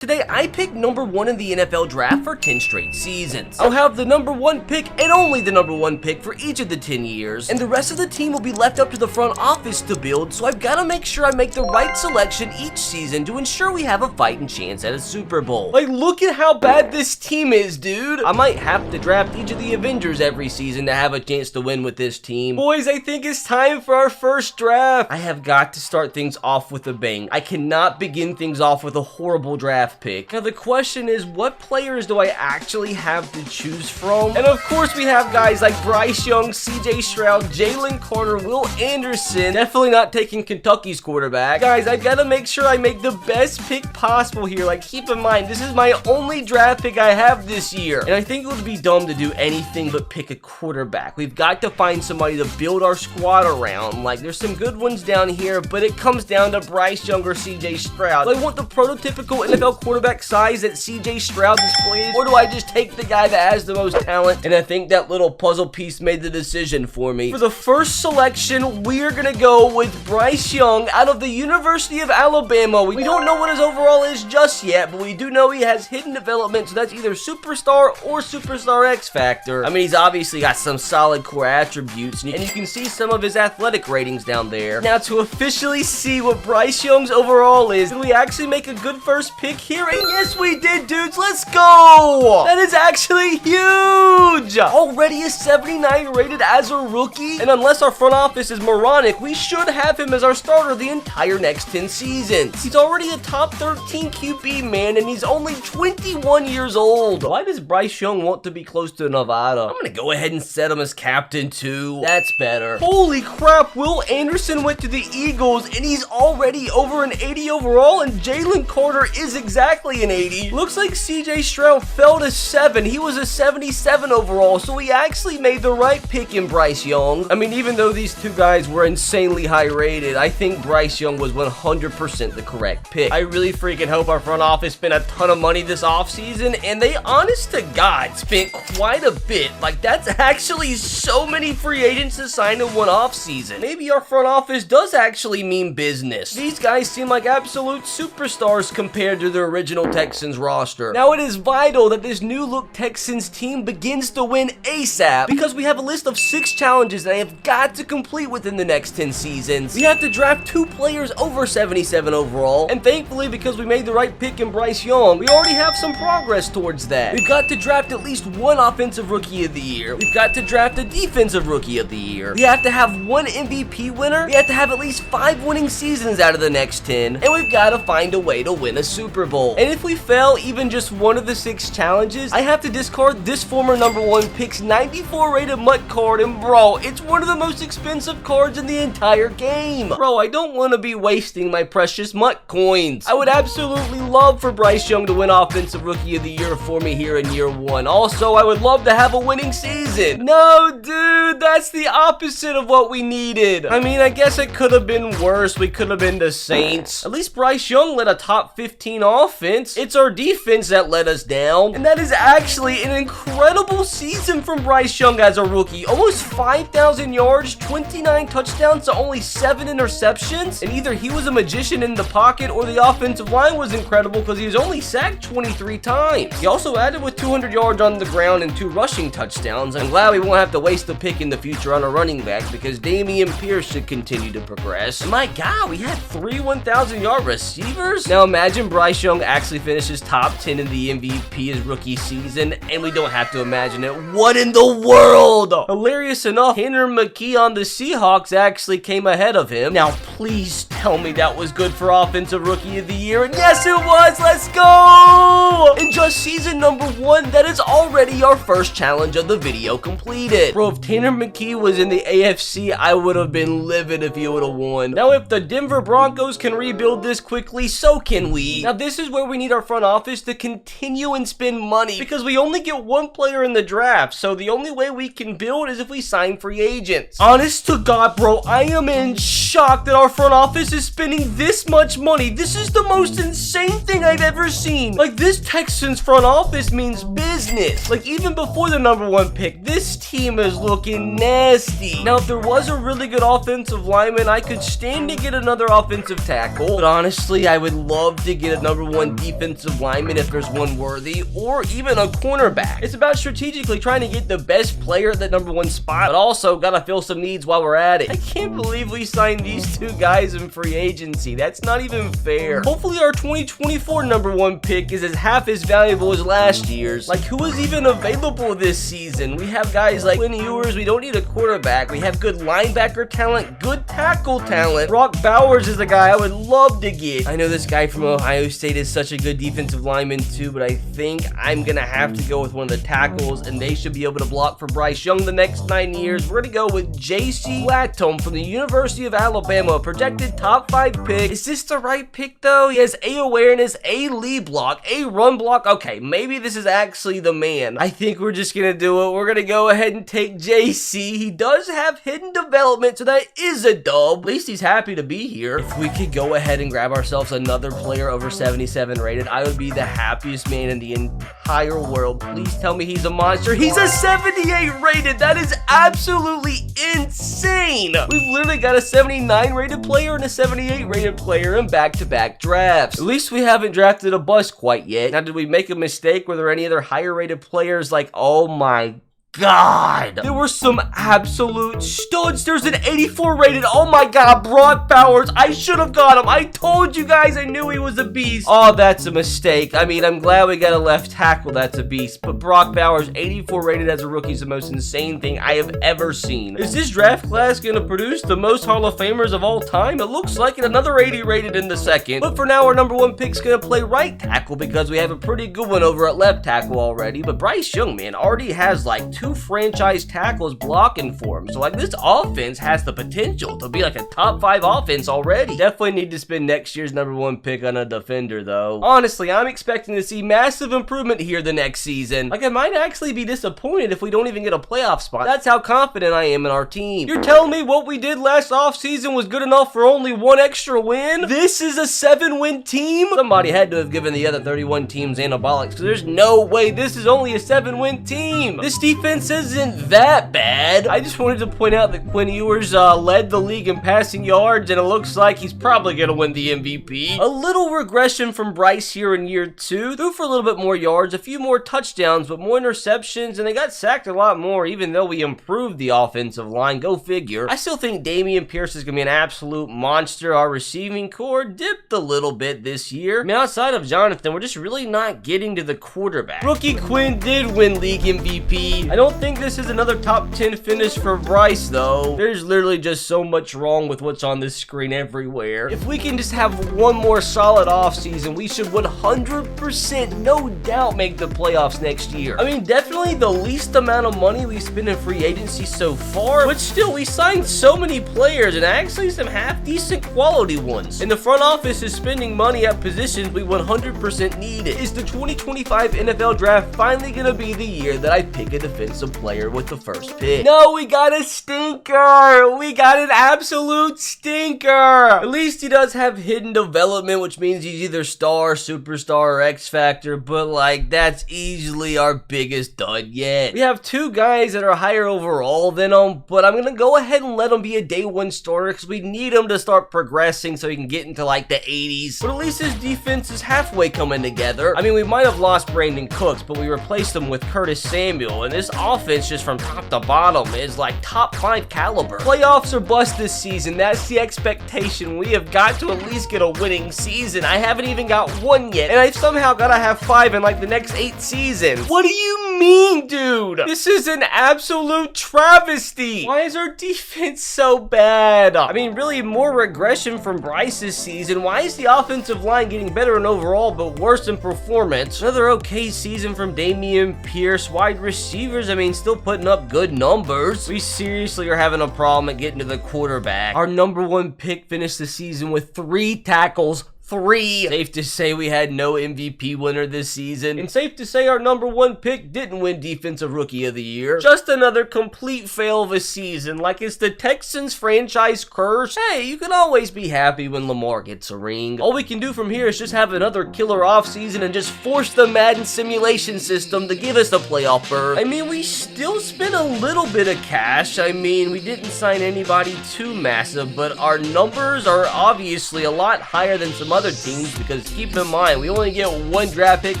Today, I picked number 1 in the NFL draft for 10 straight seasons. I'll have the number 1 pick and only the number 1 pick for each of the 10 years, and the rest of the team will be left up to the front office to build, so I've got to make sure I make the right selection each season to ensure we have a fighting chance at a Super Bowl. Like, look at how bad this team is, dude. I might have to draft each of the Avengers every season to have a chance to win with this team. Boys, I think it's time for our first draft. I have got to start things off with a bang. I cannot begin things off with a horrible draft pick. Now the question is, what players do I actually have to choose from? And of course we have guys like Bryce Young, CJ Stroud, Jalen Carter, Will Anderson. Definitely not taking Kentucky's quarterback. Guys, I've got to make sure I make the best pick possible here. Like, keep in mind, this is my only draft pick I have this year. And I think it would be dumb to do anything but pick a quarterback. We've got to find somebody to build our squad around. Like, there's some good ones down here, but it comes down to Bryce Young or CJ Stroud. Do I want the prototypical NFL quarterback size that CJ Stroud displays, or do I just take the guy that has the most talent? And I think that little puzzle piece made the decision for me. For the first selection, we're gonna go with Bryce Young out of the University of Alabama. We don't know what his overall is just yet, but we do know he has hidden development, so that's either Superstar or Superstar X Factor. I mean, he's obviously got some solid core attributes, and you can see some of his athletic ratings down there. Now, to officially see what Bryce Young's overall is, did we actually make a good first pick here? And yes, we did, dudes. Let's go. That is actually huge. Already a 79 rated as a rookie. And unless our front office is moronic, we should have him as our starter the entire next 10 seasons. He's already a top 13 QB, man, and he's only 21 years old. Why does Bryce Young want to be close to Nevada? I'm gonna go ahead and set him as captain too. That's better. Holy crap, Will Anderson went to the Eagles, and he's already over an 80 overall, and Jalen Carter is exactly an 80. Looks like CJ Stroud fell to 7. He was a 77 overall, so we actually made the right pick in Bryce Young. I mean, even though these two guys were insanely high rated, I think Bryce Young was 100% the correct pick. I really freaking hope our front office spent a ton of money this offseason, and they, honest to God, spent quite a bit. Like, that's actually so many free agents to sign in one offseason. Maybe our front office does actually mean business. These guys seem like absolute superstars compared to their original Texans roster. Now, it is vital that this new look Texans team begins to win ASAP, because we have a list of 6 challenges that I have got to complete within the next 10 seasons. We have to draft 2 players over 77 overall, and thankfully, because we made the right pick in Bryce Young, we already have some progress towards that. We've got to draft at least 1 offensive rookie of the year. We've got to draft a defensive rookie of the year. We have to have 1 MVP winner. We have to have at least 5 winning seasons out of the next 10, and we've got to find a way to win a Super Bowl. And if we fail even just one of the 6 challenges, I have to discard this former number 1 pick's 94 rated MUT card, and bro, it's one of the most expensive cards in the entire game. Bro, I don't want to be wasting my precious MUT coins. I would absolutely love for Bryce Young to win Offensive Rookie of the Year for me here in year 1. Also, I would love to have a winning season. No, dude, that's the opposite of what we needed. I mean, I guess it could have been worse. We could have been the Saints. At least Bryce Young led a top 15 offense. It's our defense that let us down. And that is actually an incredible season from Bryce Young as a rookie. Almost 5,000 yards, 29 touchdowns to only 7 interceptions. And either he was a magician in the pocket or the offensive line was incredible because he was only sacked 23 times. He also added with 200 yards on the ground and 2 rushing touchdowns. I'm glad we won't have to waste a pick in the future on a running back because Dameon Pierce should continue to progress. And my God, we had 3 1,000-yard receivers. Now imagine Bryce Young actually finishes top 10 in the MVP his rookie season, and we don't have to imagine it. What in the world? Hilarious enough, Tanner McKee on the Seahawks actually came ahead of him. Now please tell me that was good for Offensive Rookie of the Year, and yes it was. Let's go! In just season number 1, that is already our first challenge of the video completed. Bro, if Tanner McKee was in the AFC, I would have been livid if he would have won. Now if the Denver Broncos can rebuild this quickly, so can we. Now this is where we need our front office to continue and spend money, because we only get 1 player in the draft, so the only way we can build is if we sign free agents. Honest to God, bro, I am in shock that our front office office is spending this much money. This is the most insane thing I've ever seen. Like, this Texans front office means business. Like, even before the #1 pick, this team is looking nasty. Now, if there was a really good offensive lineman, I could stand to get another offensive tackle. But honestly, I would love to get a #1 defensive lineman if there's one worthy, or even a cornerback. It's about strategically trying to get the best player at that #1 spot, but also gotta fill some needs while we're at it. I can't believe we signed these two guys in free agency. That's not even fair. Hopefully our 2024 #1 pick is half as valuable as last year's. Like, who is even available this season? We have guys like Quinn Ewers. We don't need a quarterback. We have good linebacker talent, good tackle talent. Brock Bowers is a guy I would love to get. I know this guy from Ohio State is such a good defensive lineman too, but I think I'm gonna have to go with one of the tackles, and they should be able to block for Bryce Young the next 9 years. We're gonna go with J.C. Latham from the University of Alabama, projected top 5 pick. Is this the right pick though? He has A awareness, A lead block, A run block. Okay, maybe this is actually the man. I think we're just gonna do it. We're gonna go ahead and take JC. He does have hidden development, so that is a dub. At least he's happy to be here. If we could go ahead and grab ourselves another player over 77 rated, I would be the happiest man in the entire world. Please tell me he's a monster. He's a 78 rated. That is absolutely insane. We've literally got a 79 rated player and a 78 rated player in back-to-back drafts. At least we haven't drafted a bust quite yet. Now, did we make a mistake? Were there any other higher rated players? Like, oh my God, there were some absolute studs. There's an 84 rated. Oh my God, Brock Bowers. I should have got him. I told you guys I knew he was a beast. Oh, that's a mistake. I mean, I'm glad we got a left tackle that's a beast, but Brock Bowers, 84 rated as a rookie, is the most insane thing I have ever seen. Is this draft class going to produce the most Hall of Famers of all time? It looks like it. Another 80 rated in the second. But for now, our #1 pick's going to play right tackle because we have a pretty good one over at left tackle already. But Bryce Young, man, already has like 2 franchise tackles blocking for him. So like, this offense has the potential to be like a top 5 offense already. Definitely need to spend next year's #1 pick on a defender though. Honestly, I'm expecting to see massive improvement here the next season. Like, I might actually be disappointed if we don't even get a playoff spot. That's how confident I am in our team. You're telling me what we did last offseason was good enough for only 1 extra win? This is a 7-win team? Somebody had to have given the other 31 teams anabolics, because there's no way this is only a 7-win team. This defense isn't that bad. I just wanted to point out that Quinn Ewers led the league in passing yards, and it looks like he's probably going to win the MVP. A little regression from Bryce here in year 2. Threw for a little bit more yards, a few more touchdowns, but more interceptions, and they got sacked a lot more, even though we improved the offensive line. Go figure. I still think Dameon Pierce is going to be an absolute monster. Our receiving core dipped a little bit this year. I mean, outside of Jonathan, we're just really not getting to the quarterback. Rookie Quinn did win league MVP. I don't think this is another top 10 finish for Bryce though. There's literally just so much wrong with what's on this screen everywhere. If we can just have one more solid offseason, we should 100% no doubt make the playoffs next year. I mean, definitely the least amount of money we spent in free agency so far, but still, we signed so many players, and actually some half decent quality ones. And the front office is spending money at positions we 100% need. Is the 2025 NFL draft finally gonna be the year that I pick a defensive player with the first pick? No, we got a stinker. We got an absolute stinker. At least he does have hidden development, which means he's either star, superstar, or X Factor, but like, that's easily our biggest dud yet. We have 2 guys that are higher overall than him, but I'm gonna go ahead and let him be a day 1 starter because we need him to start progressing so he can get into like the 80s. But at least his defense is halfway coming together. I mean, we might have lost Brandon Cooks, but we replaced him with Curtis Samuel, and this offense just from top to bottom is like top 5 caliber. Playoffs or bust this season. That's the expectation. We have got to at least get a winning season. I haven't even got 1 yet, and I've somehow got to have 5 in like the next 8 seasons. What do you mean, dude? This is an absolute travesty. Why is our defense so bad? I mean, really more regression from Bryce's season. Why is the offensive line getting better in overall but worse in performance? Another okay season from Dameon Pierce. Wide receivers, I mean, still putting up good numbers. We seriously are having a problem at getting to the quarterback. Our #1 pick finished the season with 3 tackles, 3. Safe to say we had no MVP winner this season. And safe to say our number 1 pick didn't win Defensive Rookie of the Year. Just another complete fail of a season, like it's the Texans franchise curse. Hey, you can always be happy when Lamar gets a ring. All we can do from here is just have another killer offseason and just force the Madden simulation system to give us a playoff berth. I mean, we still spent a little bit of cash. I mean, we didn't sign anybody too massive, but our numbers are obviously a lot higher than some other teams because keep in mind, we only get 1 draft pick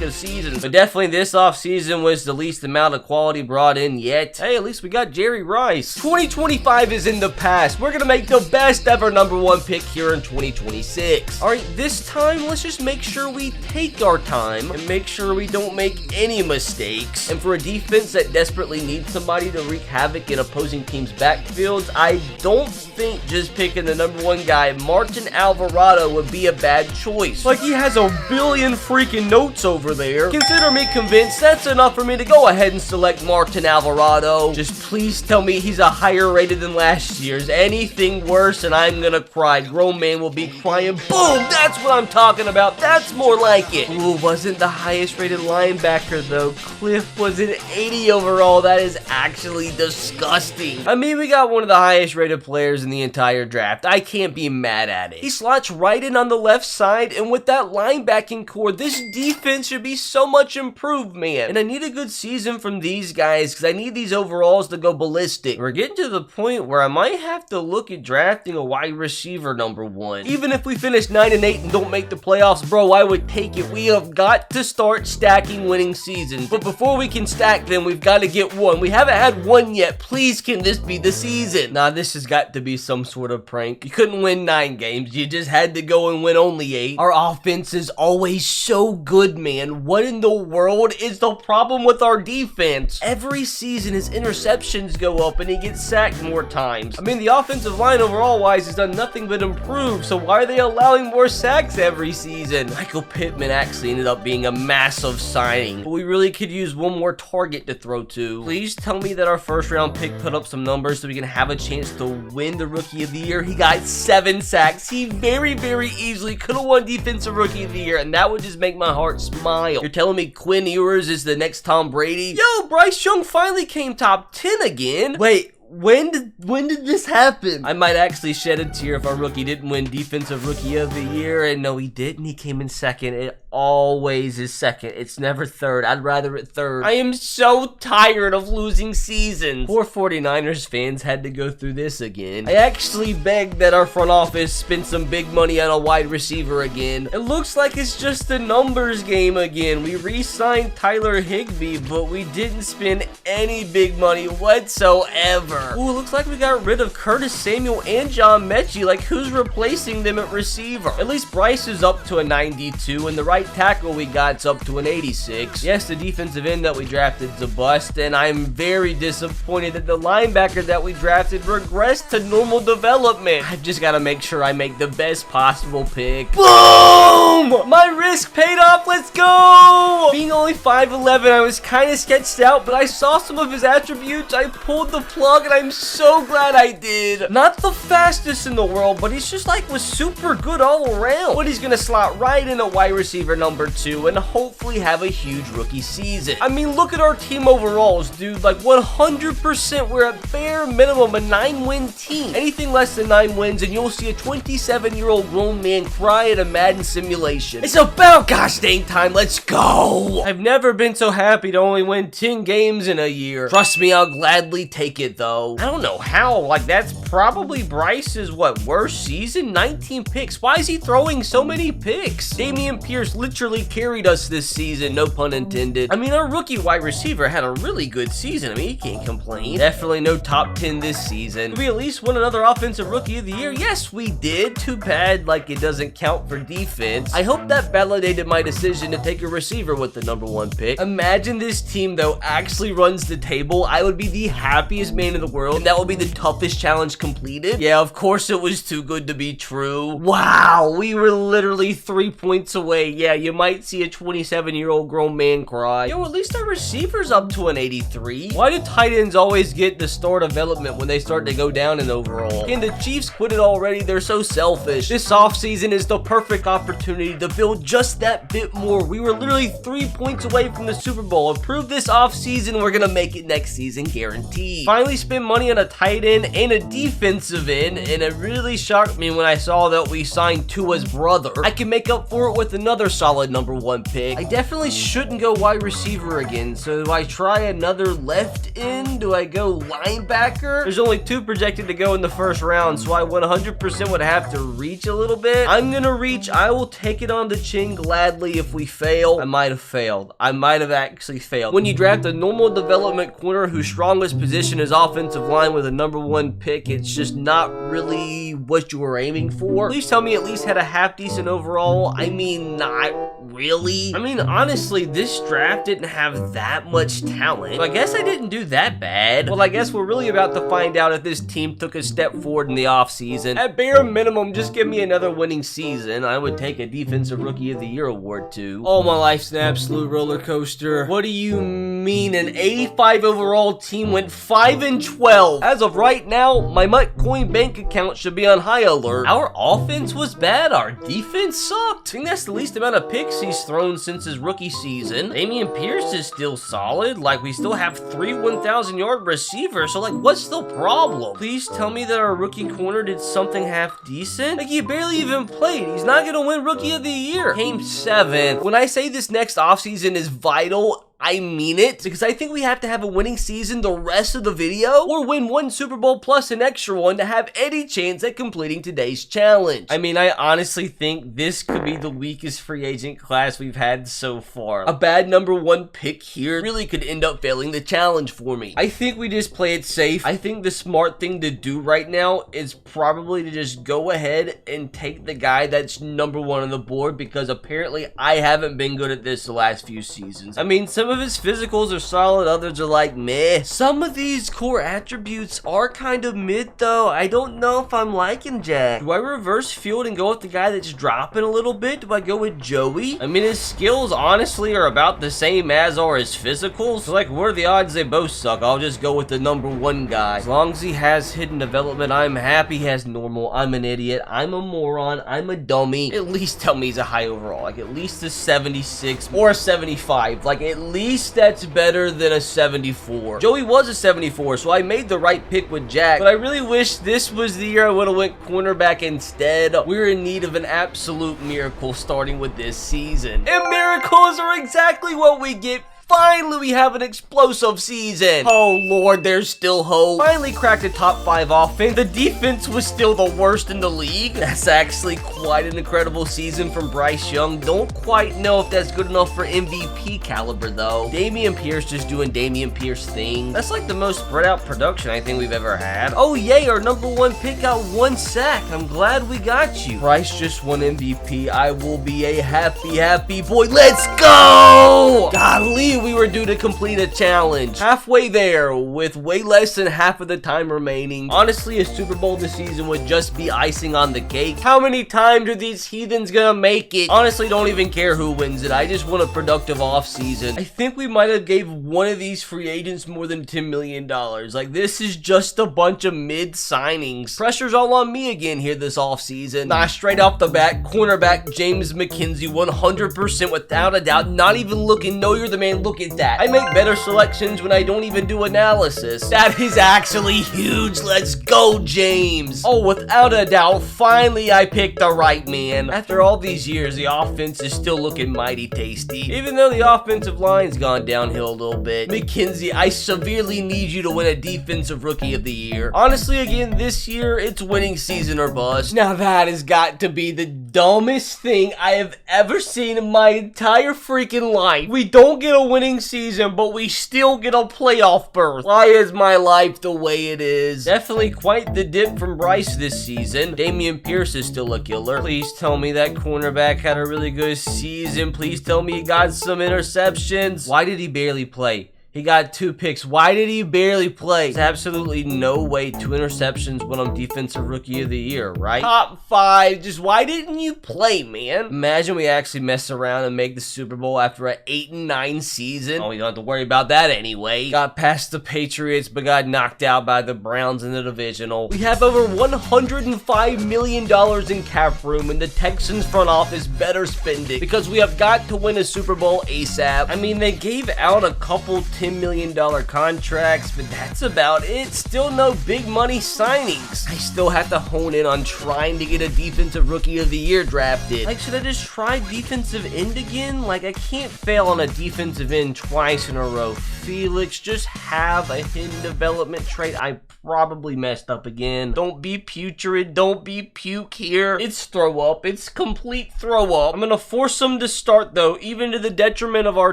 a season. But definitely this offseason was the least amount of quality brought in yet. Hey, at least we got Jerry Rice. 2025 is in the past. We're gonna make the best ever number 1 pick here in 2026. Alright, this time, let's just make sure we take our time and make sure we don't make any mistakes. And for a defense that desperately needs somebody to wreak havoc in opposing teams' backfields, I don't think just picking the number 1 guy, Martin Alvarado, would be a bad choice. Like, he has a billion freaking notes over there. Consider me convinced that's enough for me to go ahead and select Martin Alvarado. Just please tell me he's a higher rated than last year's. Anything worse and I'm gonna cry. Grown man will be crying. Boom! That's what I'm talking about. That's more like it. Ooh, wasn't the highest rated linebacker though. Cliff was an 80 overall. That is actually disgusting. I mean, we got one of the highest rated players in the entire draft. I can't be mad at it. He slots right in on the left side, and with that linebacking core, this defense should be so much improved, man. And I need a good season from these guys because I need these overalls to go ballistic. We're getting to the point where I might have to look at drafting a wide receiver number 1. Even if we finish 9-8 and don't make the playoffs, bro, I would take it. We have got to start stacking winning seasons. But before we can stack them, we've got to get one. We haven't had one yet. Please, can this be the season? Nah, this has got to be some sort of prank. You couldn't win 9 games. You just had to go and win only 8. Our offense is always so good, man. What in the world is the problem with our defense? Every season his interceptions go up and he gets sacked more times. I mean, the offensive line overall wise has done nothing but improve, so why are they allowing more sacks every season? Michael Pittman actually ended up being a massive signing, but we really could use one more target to throw to. Please tell me that our first round pick put up some numbers so we can have a chance to win the Rookie of the Year. He got 7 sacks. He very, very easily could have won Defensive Rookie of the Year, and that would just make my heart smile. You're telling me Quinn Ewers is the next Tom Brady? Yo, Bryce Young finally came top 10 again. Wait, when did this happen? I might actually shed a tear if our rookie didn't win Defensive Rookie of the Year, and no, he didn't. He came in second. It always is second. It's never third. I'd rather it third. I am so tired of losing seasons. Poor 49ers fans had to go through this again. I actually begged that our front office spend some big money on a wide receiver again. It looks like it's just a numbers game again. We re-signed Tyler Higbee, but we didn't spend any big money whatsoever. Ooh, looks like we got rid of Curtis Samuel and John Mechie. Like, who's replacing them at receiver? At least Bryce is up to a 92, and the right tackle we got's up to an 86. Yes, the defensive end that we drafted is a bust, and I'm very disappointed that the linebacker that we drafted regressed to normal development. I've just got to make sure I make the best possible pick. Boom! My risk paid off. Let's go! Being only 5'11", I was kind of sketched out, but I saw some of his attributes. I pulled the plug, and I'm so glad I did. Not the fastest in the world, but he's just like was super good all around. But he's gonna slot right in a wide receiver number 2 and hopefully have a huge rookie season. I mean, look at our team overalls, dude. Like 100% we're at bare minimum a 9-win team. Anything less than 9 wins and you'll see a 27-year-old grown man cry at a Madden simulation. It's about gosh dang time. Let's go. I've never been so happy to only win 10 games in a year. Trust me, I'll gladly take it though. I don't know how. Like, that's probably Bryce's worst season? 19 picks. Why is he throwing so many picks? Dameon Pierce literally carried us this season, no pun intended. I mean, our rookie wide receiver had a really good season. I mean, he can't complain. Definitely no top 10 this season. Did we at least win another offensive rookie of the year? Yes, we did. Too bad, like, it doesn't count for defense. I hope that validated my decision to take a receiver with with the number 1 pick. Imagine this team, though, actually runs the table. I would be the happiest man in the world, and that would be the toughest challenge completed. Yeah, of course it was too good to be true. Wow, we were literally 3 points away. Yeah, you might see a 27-year-old grown man cry. Yo, at least our receiver's up to an 83. Why do tight ends always get the star development when they start to go down in overall? Can the Chiefs quit it already? They're so selfish. This offseason is the perfect opportunity to build just that bit more. We were literally 3 points away from the Super Bowl. Improve this offseason, we're gonna make it next season, guaranteed. Finally spend money on a tight end and a defensive end, and it really shocked me when I saw that we signed Tua's brother. I can make up for it with another solid number 1 pick. I definitely shouldn't go wide receiver again, so do I try another left end? Do I go linebacker? There's only 2 projected to go in the first round, so I 100% would have to reach a little bit. I'm gonna reach. I will take it on the chin gladly. If we fail, I might have failed. I might have actually failed. When you draft a normal development corner whose strongest position is offensive line with a number 1 pick, it's just not really what you were aiming for. Please tell me at least had a half decent overall. I mean, not really. I mean, honestly, this draft didn't have that much talent, so I guess I didn't do that bad. Well, I guess we're really about to find out if this team took a step forward in the offseason. At bare minimum, just give me another winning season. I would take a Defensive Rookie of the Year award too. All my life's an absolute roller coaster. What do you mean an 85 overall team went 5-12? As of right now, my Mutcoin bank account should be on high alert. Our offense was bad. Our defense sucked. I think that's the least amount of picks he's thrown since his rookie season. Dameon Pierce is still solid. Like, we still have 3 1,000-yard receivers, so like, what's the problem? Please tell me that our rookie corner did something half decent. Like, he barely even played. He's not gonna win Rookie of the Year. Came 7th. When I say this next offseason is vital, I mean it, because I think we have to have a winning season the rest of the video, or win 1 Super Bowl plus an extra one to have any chance at completing today's challenge. I mean, I honestly think this could be the weakest free agent class we've had so far. A bad number 1 pick here really could end up failing the challenge for me. I think we just play it safe. I think the smart thing to do right now is probably to just go ahead and take the guy that's number 1 on the board, because apparently I haven't been good at this the last few seasons. I mean, some of his physicals are solid, others are like meh. Some of these core attributes are kind of mid though. I don't know if I'm liking Jack. Do I reverse field and go with the guy that's dropping a little bit? Do I go with Joey? I mean, his skills honestly are about the same as are his physicals. So like, what are the odds they both suck? I'll just go with the number 1 guy. As long as he has hidden development, I'm happy. He has normal. I'm an idiot. I'm a moron. I'm a dummy. At least tell me he's a high overall. Like, at least a 76 or a 75. Like, at least that's better than a 74. Joey was a 74, so I made the right pick with Jack, but I really wish this was the year I would have went cornerback instead. We're in need of an absolute miracle starting with this season. And miracles are exactly what we get. Finally, we have an explosive season. Oh, Lord, there's still hope. Finally cracked a top 5 offense. The defense was still the worst in the league. That's actually quite an incredible season from Bryce Young. Don't quite know if that's good enough for MVP caliber, though. Dameon Pierce just doing Dameon Pierce things. That's like the most spread out production I think we've ever had. Oh, yay, our number 1 pick got 1 sack. I'm glad we got you. Bryce just won MVP. I will be a happy, happy boy. Let's go! Golly, we were due to complete a challenge. Halfway there, with way less than half of the time remaining. Honestly, a Super Bowl this season would just be icing on the cake. How many times are these heathens gonna make it? Honestly, don't even care who wins it. I just want a productive offseason. I think we might have gave one of these free agents more than $10 million. Like, this is just a bunch of mid signings. Pressure's all on me again here this offseason. Nah, straight off the bat, cornerback James McKenzie, 100% without a doubt. Not even looking. No, you're the man. Look at that. I make better selections when I don't even do analysis. That is actually huge. Let's go, James. Oh, without a doubt, finally I picked the right man. After all these years, the offense is still looking mighty tasty. Even though the offensive line's gone downhill a little bit. McKenzie, I severely need you to win a Defensive Rookie of the Year. Honestly, again, this year, it's winning season or bust. Now that has got to be the dumbest thing I have ever seen in my entire freaking life. We don't get a winning season, but we still get a playoff berth. Why is my life the way it is? Definitely quite the dip from Bryce this season. Dameon Pierce is still a killer. Please tell me that cornerback had a really good season. Please tell me he got some interceptions. Why did he barely play? He got 2 picks. Why did he barely play? There's absolutely no way 2 interceptions when I'm defensive rookie of the year, right? Top 5. Just why didn't you play, man? Imagine we actually mess around and make the Super Bowl after an 8-9 season. Oh, we don't have to worry about that anyway. Got past the Patriots, but got knocked out by the Browns in the divisional. We have over $105 million in cap room, and the Texans front office better spend it because we have got to win a Super Bowl ASAP. I mean, they gave out a couple $10 million contracts, but that's about it. Still no big money signings. I still have to hone in on trying to get a defensive rookie of the year drafted. Like, should I just try defensive end again? Like, I can't fail on a defensive end twice in a row. Felix, just have a hidden development trait. I probably messed up again. Don't be putrid. Don't be puke here. It's throw up. It's complete throw up. I'm gonna force them to start, though, even to the detriment of our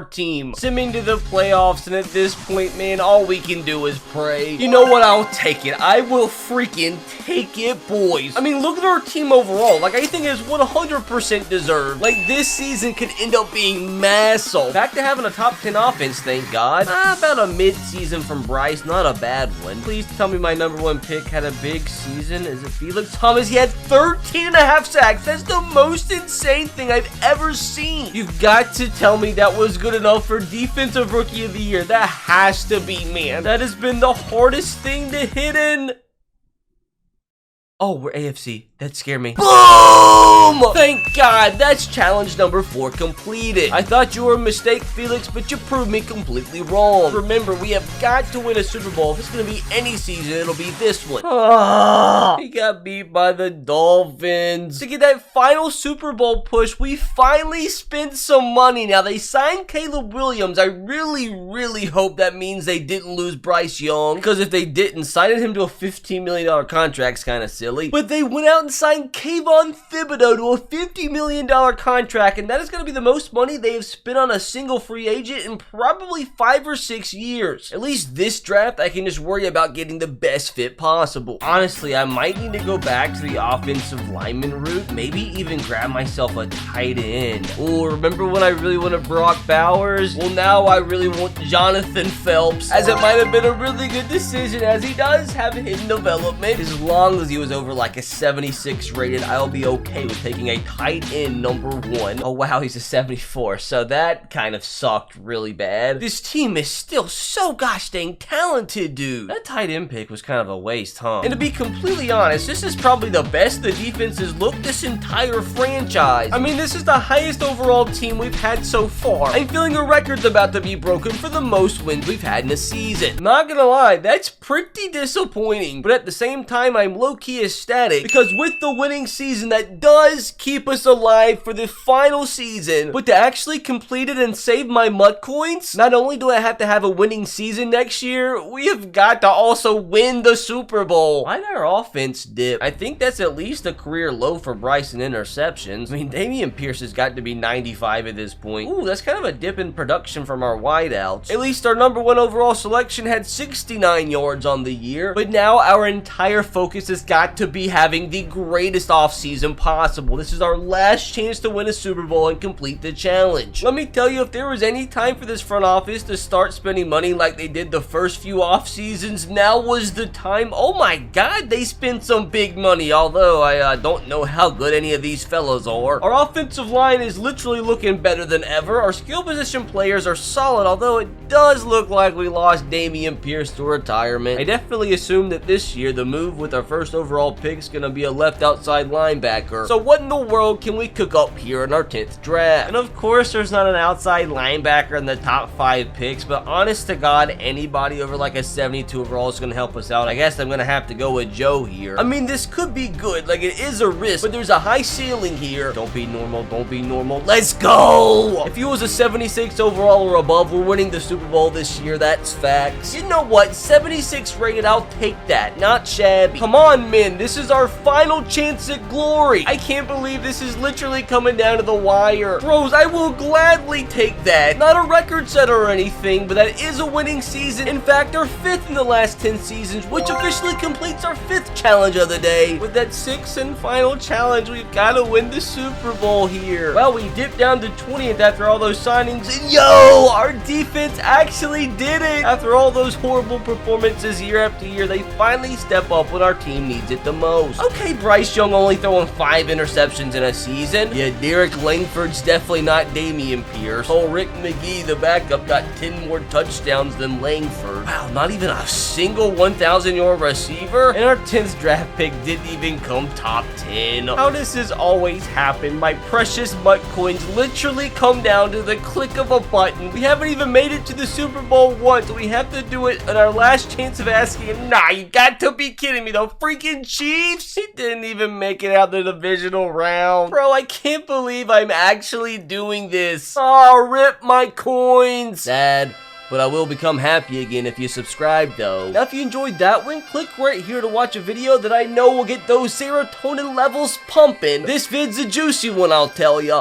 team. Send me to the playoffs, and at this point, man, all we can do is pray. You know what? I'll take it. I will freaking take it, boys. I mean, look at our team overall. Like, I think it's 100% deserved. Like, this season could end up being massive. Back to having a top 10 offense, thank God. About a mid-season from Bryce. Not a bad one. Please tell me my number 1 pick had a big season. Is it Felix Thomas? He had 13.5 sacks. That's the most insane thing I've ever seen. You've got to tell me that was good enough for defensive rookie of the year. That has to be, man. That has been the hardest thing to hit in. Oh, we're AFC. That scared me. Boom! Thank God. That's challenge number 4 completed. I thought you were a mistake, Felix, but you proved me completely wrong. Remember, we have got to win a Super Bowl. If it's going to be any season, it'll be this one. He got beat by the Dolphins. To get that final Super Bowl push, we finally spent some money. Now, they signed Caleb Williams. I really hope that means they didn't lose Bryce Young, because if they didn't, signing him to a $15 million contract's kind of silly. But they went out and signed Kayvon Thibodeau to a $50 million contract, and that is going to be the most money they have spent on a single free agent in probably 5 or 6 years. At least this draft, I can just worry about getting the best fit possible. Honestly, I might need to go back to the offensive lineman route, maybe even grab myself a tight end. Or remember when I really wanted Brock Bowers? Well, now I really want Jonathan Phelps, as it might have been a really good decision, as he does have hidden development. As long as he was over like a 76 rated, I'll be okay with taking a tight end number 1. Oh wow, he's a 74, so that kind of sucked really bad. This team is still so gosh dang talented, dude. That tight end pick was kind of a waste, huh? And to be completely honest, this is probably the best the defense has looked this entire franchise. I mean, this is the highest overall team we've had so far. I'm feeling a record's about to be broken for the most wins we've had in a season. Not gonna lie, that's pretty disappointing, but at the same time, I'm low-key ecstatic, because with the winning season, that does keep us alive for the final season. But to actually complete it and save my MUT coins, not only do I have to have a winning season next year, we have got to also win the Super Bowl. Why did our offense dip? I think that's at least a career low for Bryce in interceptions. I mean, Dameon Pierce has got to be 95 at this point. Ooh, that's kind of a dip in production from our wideouts. At least our number 1 overall selection had 69 yards on the year, but now our entire focus has got to be having the greatest offseason possible. This is our last chance to win a Super Bowl and complete the challenge. Let me tell you, if there was any time for this front office to start spending money like they did the first few off seasons, now was the time. Oh my God, they spent some big money, although I don't know how good any of these fellas are. Our offensive line is literally looking better than ever. Our skill position players are solid, although it does look like we lost Dameon Pierce to retirement. I definitely assume that this year the move with our first overall pick is going to be a left outside linebacker. So what in the world can we cook up here in our 10th draft? And of course, there's not an outside linebacker in the top 5 picks, but honest to God, anybody over like a 72 overall is going to help us out. I guess I'm going to have to go with Joe here. I mean, this could be good. Like, it is a risk, but there's a high ceiling here. Don't be normal. Don't be normal. Let's go! If he was a 76 overall or above, we're winning the Super Bowl this year. That's facts. You know what? 76 rated, I'll take that. Not shabby. Come on, men. This is our final final chance at glory. I can't believe this is literally coming down to the wire. Bros, I will gladly take that. Not a record setter or anything, but that is a winning season. In fact, our 5th in the last 10 seasons, which officially completes our 5th challenge of the day. With that 6th and final challenge, we've got to win the Super Bowl here. Well, we dipped down to 20th after all those signings, and yo, our defense actually did it. After all those horrible performances year after year, they finally step up when our team needs it the most. Okay, Bryce Young only throwing 5 interceptions in a season. Yeah, Derek Langford's definitely not Dameon Pierce. Oh, Rick McGee, the backup, got 10 more touchdowns than Langford. Wow, not even a single 1,000-yard receiver? And our 10th draft pick didn't even come top 10. How does this always happen? My precious butt coins literally come down to the click of a button. We haven't even made it to the Super Bowl once. We have to do it on our last chance of asking. Nah, you got to be kidding me. The freaking Chiefs? He didn't even make it out the divisional round. Bro, I can't believe I'm actually doing this. Oh, rip my coins. Sad. But I will become happy again if you subscribe though. Now if you enjoyed that one, click right here to watch a video that I know will get those serotonin levels pumping. This vid's a juicy one, I'll tell ya.